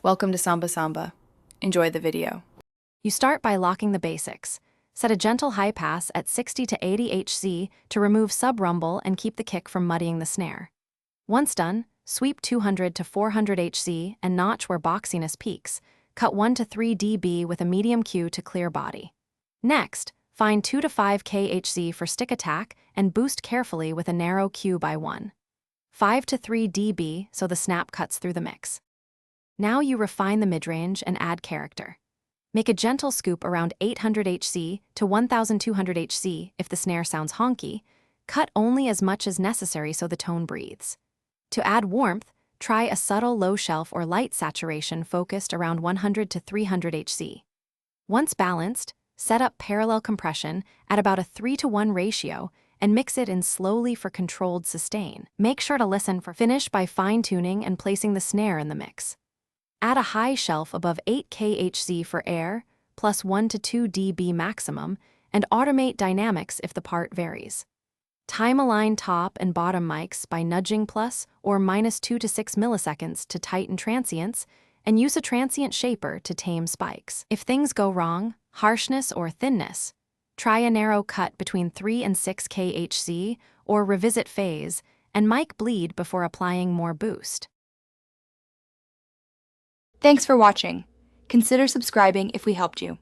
Welcome to Samba Samba. Enjoy the video. You start by locking the basics. Set a gentle high pass at 60 to 80 Hz to remove sub-rumble and keep the kick from muddying the snare. Once done, sweep 200 to 400 Hz and notch where boxiness peaks. Cut 1 to 3 dB with a medium Q to clear body. Next, find 2 to 5 kHz for stick attack and boost carefully with a narrow Q by 1. 5 to 3 dB so the snap cuts through the mix. Now you refine the midrange and add character. Make a gentle scoop around 800 Hz to 1200 Hz if the snare sounds honky. Cut only as much as necessary so the tone breathes. To add warmth, try a subtle low shelf or light saturation focused around 100 to 300 Hz. Once balanced, set up parallel compression at about a 3:1 ratio and mix it in slowly for controlled sustain. Make sure to listen for finish by fine-tuning and placing the snare in the mix. Add a high shelf above 8 kHz for air, plus 1 to 2 dB maximum, and automate dynamics if the part varies. Time-align top and bottom mics by nudging plus or minus 2 to 6 milliseconds to tighten transients, and use a transient shaper to tame spikes. If things go wrong, harshness or thinness, try a narrow cut between 3 and 6 kHz or revisit phase, and mic bleed before applying more boost. Thanks for watching. Consider subscribing if we helped you.